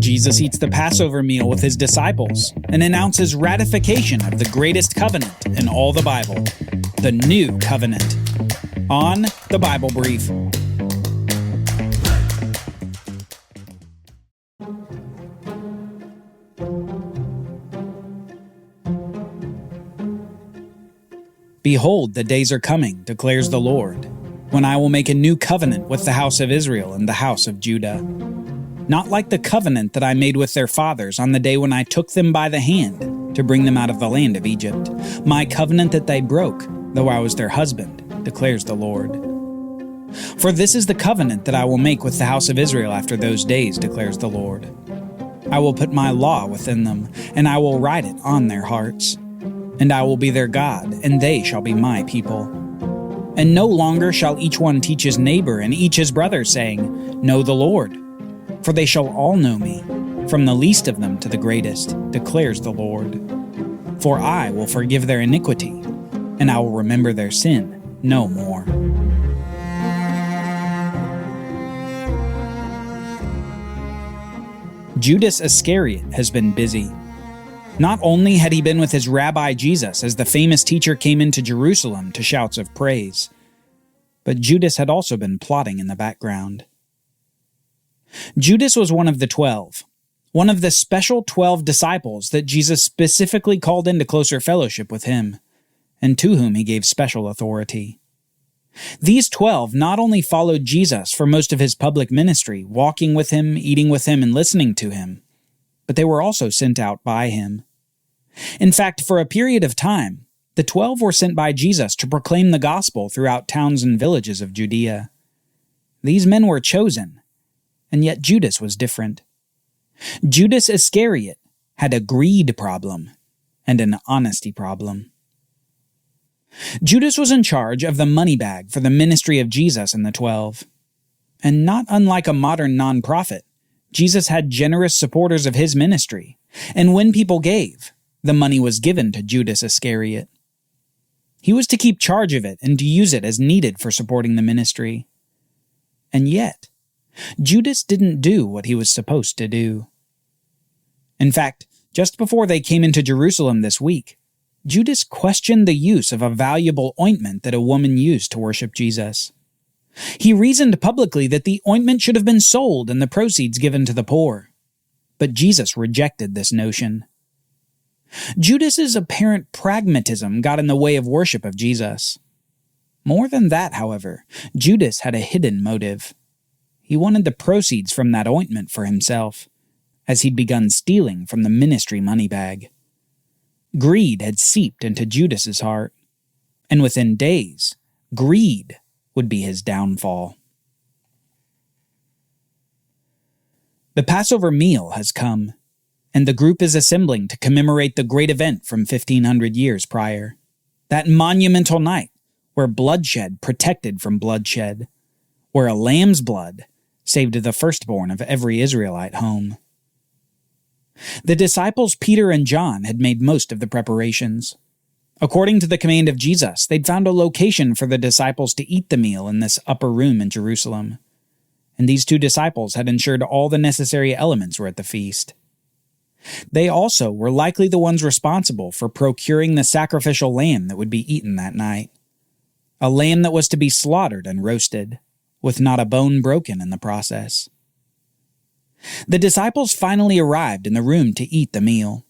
Jesus eats the Passover meal with his disciples and announces ratification of the greatest covenant in all the Bible, the New Covenant, on the Bible Brief. Behold, the days are coming, declares the Lord, when I will make a new covenant with the house of Israel and the house of Judah. Not like the covenant that I made with their fathers on the day when I took them by the hand to bring them out of the land of Egypt, my covenant that they broke, though I was their husband, declares the Lord. For this is the covenant that I will make with the house of Israel after those days, declares the Lord. I will put my law within them, and I will write it on their hearts. And I will be their God, and they shall be my people. And no longer shall each one teach his neighbor and each his brother, saying, Know the Lord. For they shall all know me, from the least of them to the greatest, declares the Lord. For I will forgive their iniquity, and I will remember their sin no more. Judas Iscariot has been busy. Not only had he been with his Rabbi Jesus as the famous teacher came into Jerusalem to shouts of praise, but Judas had also been plotting in the background. Judas was one of the 12, one of the special 12 disciples that Jesus specifically called into closer fellowship with him, and to whom he gave special authority. These 12 not only followed Jesus for most of his public ministry, walking with him, eating with him, and listening to him, but they were also sent out by him. In fact, for a period of time, the 12 were sent by Jesus to proclaim the gospel throughout towns and villages of Judea. These men were chosen, and yet Judas was different. Judas Iscariot had a greed problem and an honesty problem. Judas was in charge of the money bag for the ministry of Jesus and the 12. And not unlike a modern nonprofit, Jesus had generous supporters of his ministry, and when people gave, the money was given to Judas Iscariot. He was to keep charge of it and to use it as needed for supporting the ministry. And yet, Judas didn't do what he was supposed to do. In fact, just before they came into Jerusalem this week, Judas questioned the use of a valuable ointment that a woman used to worship Jesus. He reasoned publicly that the ointment should have been sold and the proceeds given to the poor. But Jesus rejected this notion. Judas's apparent pragmatism got in the way of worship of Jesus. More than that, however, Judas had a hidden motive. He wanted the proceeds from that ointment for himself, as he'd begun stealing from the ministry money bag. Greed had seeped into Judas's heart, and within days, greed would be his downfall. The Passover meal has come, and the group is assembling to commemorate the great event from 1,500 years prior, that monumental night where bloodshed protected from bloodshed, where a lamb's blood saved the firstborn of every Israelite home. The disciples Peter and John had made most of the preparations. According to the command of Jesus, they'd found a location for the disciples to eat the meal in this upper room in Jerusalem. And these two disciples had ensured all the necessary elements were at the feast. They also were likely the ones responsible for procuring the sacrificial lamb that would be eaten that night. A lamb that was to be slaughtered and roasted, with not a bone broken in the process. The disciples finally arrived in the room to eat the meal,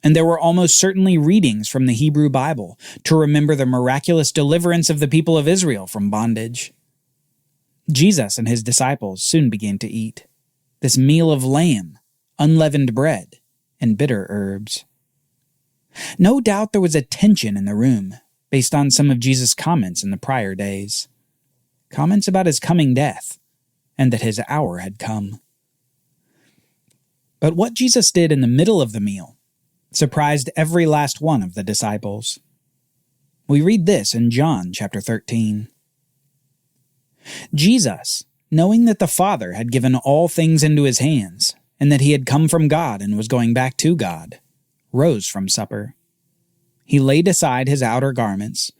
and there were almost certainly readings from the Hebrew Bible to remember the miraculous deliverance of the people of Israel from bondage. Jesus and his disciples soon began to eat this meal of lamb, unleavened bread, and bitter herbs. No doubt there was a tension in the room based on some of Jesus' comments in the prior days. Comments about his coming death, and that his hour had come. But what Jesus did in the middle of the meal surprised every last one of the disciples. We read this in John chapter 13. Jesus, knowing that the Father had given all things into his hands, and that he had come from God and was going back to God, rose from supper. He laid aside his outer garments,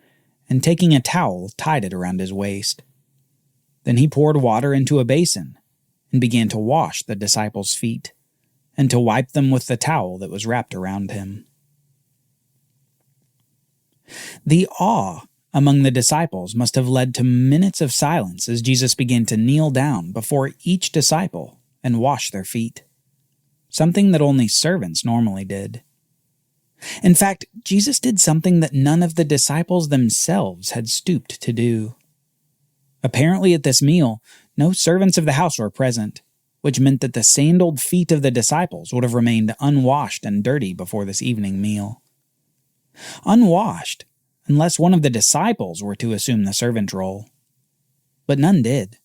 and taking a towel, tied it around his waist. Then he poured water into a basin and began to wash the disciples' feet, and to wipe them with the towel that was wrapped around him. The awe among the disciples must have led to minutes of silence as Jesus began to kneel down before each disciple and wash their feet, something that only servants normally did. In fact, Jesus did something that none of the disciples themselves had stooped to do. Apparently at this meal, no servants of the house were present, which meant that the sandaled feet of the disciples would have remained unwashed and dirty before this evening meal. Unwashed, unless one of the disciples were to assume the servant role. But none did.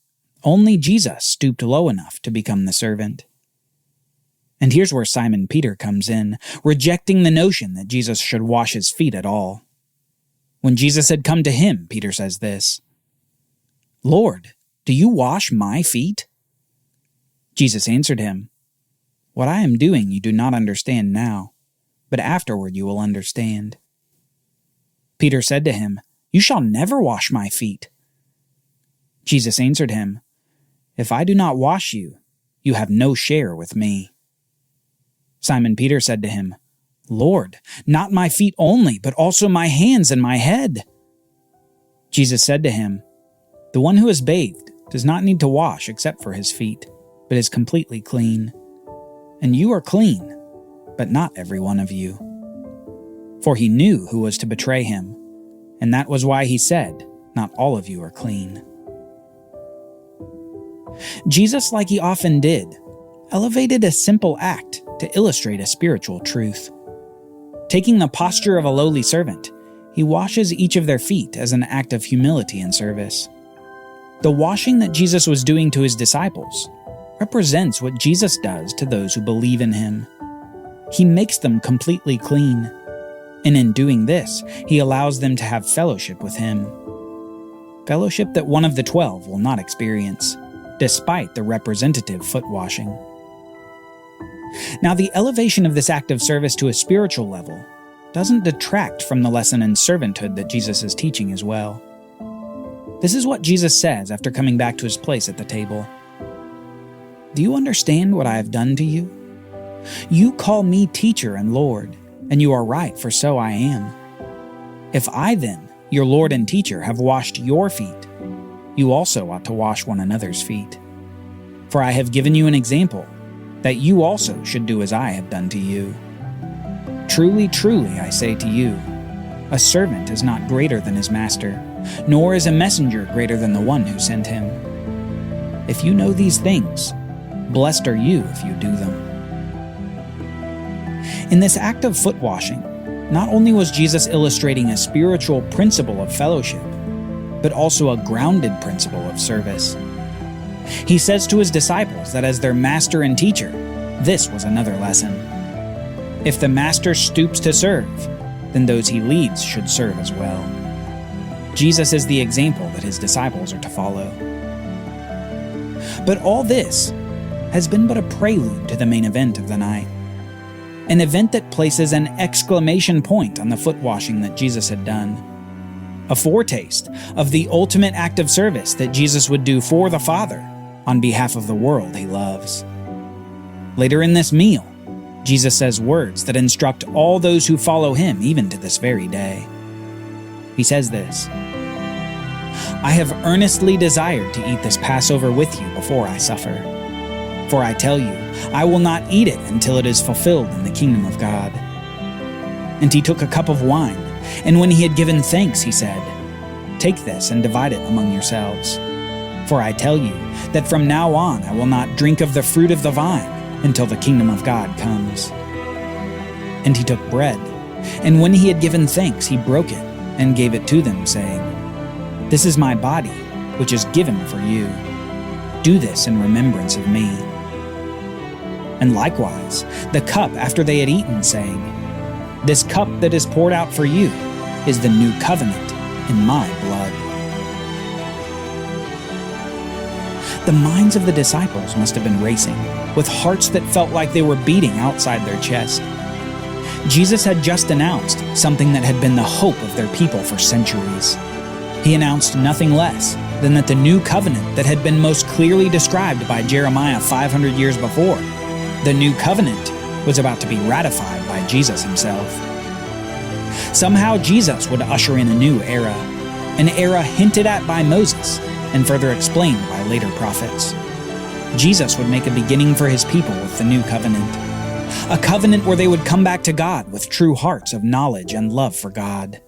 Only Jesus stooped low enough to become the servant. And here's where Simon Peter comes in, rejecting the notion that Jesus should wash his feet at all. When Jesus had come to him, Peter says this, "Lord, do you wash my feet?" Jesus answered him, "What I am doing you do not understand now, but afterward you will understand." Peter said to him, "You shall never wash my feet." Jesus answered him, "If I do not wash you, you have no share with me." Simon Peter said to him, "Lord, not my feet only, but also my hands and my head." Jesus said to him, "The one who is bathed does not need to wash except for his feet, but is completely clean. And you are clean, but not every one of you." For he knew who was to betray him, and that was why he said, "Not all of you are clean." Jesus, like he often did, elevated a simple act to illustrate a spiritual truth. Taking the posture of a lowly servant, he washes each of their feet as an act of humility and service. The washing that Jesus was doing to his disciples represents what Jesus does to those who believe in him. He makes them completely clean, and in doing this, he allows them to have fellowship with him. Fellowship that one of the 12 will not experience, despite the representative foot washing. Now, the elevation of this act of service to a spiritual level doesn't detract from the lesson in servanthood that Jesus is teaching as well. This is what Jesus says after coming back to his place at the table. "Do you understand what I have done to you? You call me teacher and Lord, and you are right, for so I am. If I then, your Lord and teacher, have washed your feet, you also ought to wash one another's feet. For I have given you an example, that you also should do as I have done to you. Truly, truly, I say to you, a servant is not greater than his master, nor is a messenger greater than the one who sent him. If you know these things, blessed are you if you do them." In this act of foot washing, not only was Jesus illustrating a spiritual principle of fellowship, but also a grounded principle of service. He says to his disciples that as their master and teacher, this was another lesson. If the master stoops to serve, then those he leads should serve as well. Jesus is the example that his disciples are to follow. But all this has been but a prelude to the main event of the night. An event that places an exclamation point on the foot washing that Jesus had done. A foretaste of the ultimate act of service that Jesus would do for the Father on behalf of the world he loves. Later in this meal, Jesus says words that instruct all those who follow him even to this very day. He says this, "I have earnestly desired to eat this Passover with you before I suffer. For I tell you, I will not eat it until it is fulfilled in the kingdom of God." And he took a cup of wine, and when he had given thanks, he said, "Take this and divide it among yourselves. For I tell you that from now on I will not drink of the fruit of the vine until the kingdom of God comes." And he took bread, and when he had given thanks, he broke it and gave it to them, saying, "This is my body, which is given for you. Do this in remembrance of me." And likewise, the cup after they had eaten, saying, "This cup that is poured out for you is the new covenant in my blood." The minds of the disciples must have been racing, with hearts that felt like they were beating outside their chest. Jesus had just announced something that had been the hope of their people for centuries. He announced nothing less than that the new covenant that had been most clearly described by Jeremiah 500 years before The new covenant was about to be ratified by Jesus himself. Somehow Jesus would usher in a new era, an era hinted at by Moses and further explained by later prophets. Jesus would make a beginning for his people with the new covenant, a covenant where they would come back to God with true hearts of knowledge and love for God,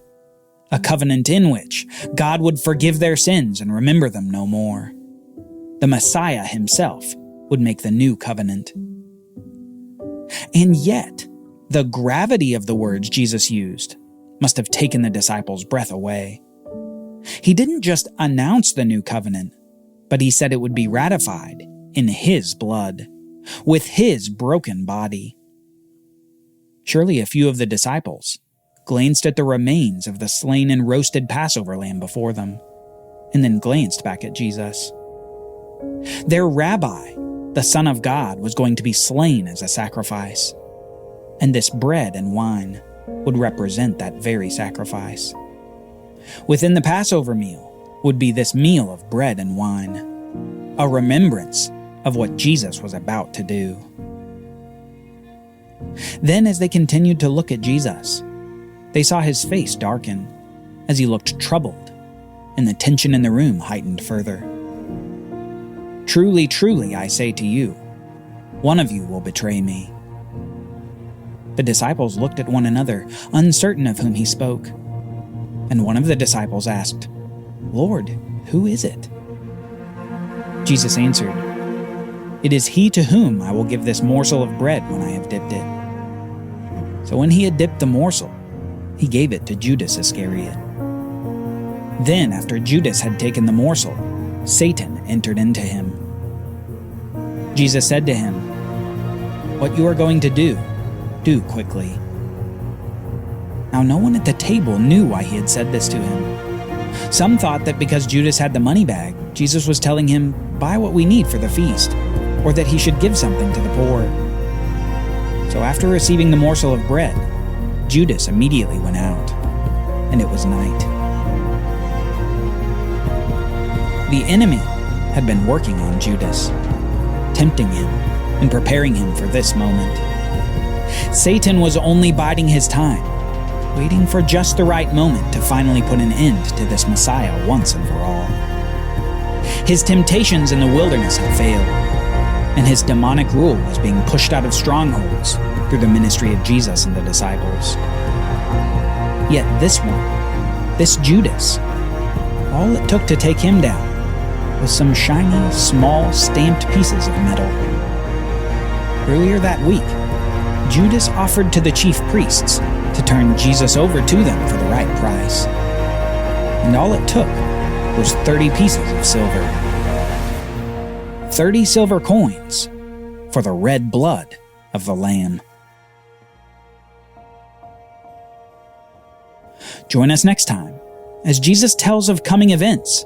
a covenant in which God would forgive their sins and remember them no more. The Messiah himself would make the new covenant. And yet, the gravity of the words Jesus used must have taken the disciples' breath away. He didn't just announce the new covenant, but he said it would be ratified in his blood, with his broken body. Surely a few of the disciples glanced at the remains of the slain and roasted Passover lamb before them, and then glanced back at Jesus. Their rabbi, the Son of God, was going to be slain as a sacrifice, and this bread and wine would represent that very sacrifice. Within the Passover meal would be this meal of bread and wine, a remembrance of what Jesus was about to do. Then, as they continued to look at Jesus, they saw his face darken as he looked troubled, and the tension in the room heightened further. Truly, truly, I say to you, one of you will betray me. The disciples looked at one another, uncertain of whom he spoke. And one of the disciples asked, Lord, who is it? Jesus answered, It is he to whom I will give this morsel of bread when I have dipped it. So when he had dipped the morsel, he gave it to Judas Iscariot. Then, after Judas had taken the morsel, Satan entered into him. Jesus said to him, What you are going to do quickly. Now no one at the table knew why he had said this to him. Some thought that because Judas had the money bag, Jesus was telling him, buy what we need for the feast, or that he should give something to the poor. So after receiving the morsel of bread, Judas immediately went out, and it was night. The enemy had been working on Judas, tempting him and preparing him for this moment. Satan was only biding his time, waiting for just the right moment to finally put an end to this Messiah once and for all. His temptations in the wilderness had failed, and his demonic rule was being pushed out of strongholds through the ministry of Jesus and the disciples. Yet this one, this Judas, all it took to take him down was some shiny, small, stamped pieces of metal. Earlier that week, Judas offered to the chief priests to turn Jesus over to them for the right price. And all it took was 30 pieces of silver. 30 silver coins for the red blood of the Lamb. Join us next time as Jesus tells of coming events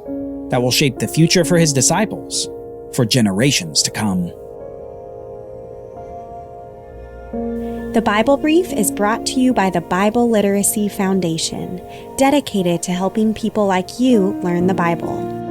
that will shape the future for his disciples for generations to come. The Bible Brief is brought to you by the Bible Literacy Foundation, dedicated to helping people like you learn the Bible.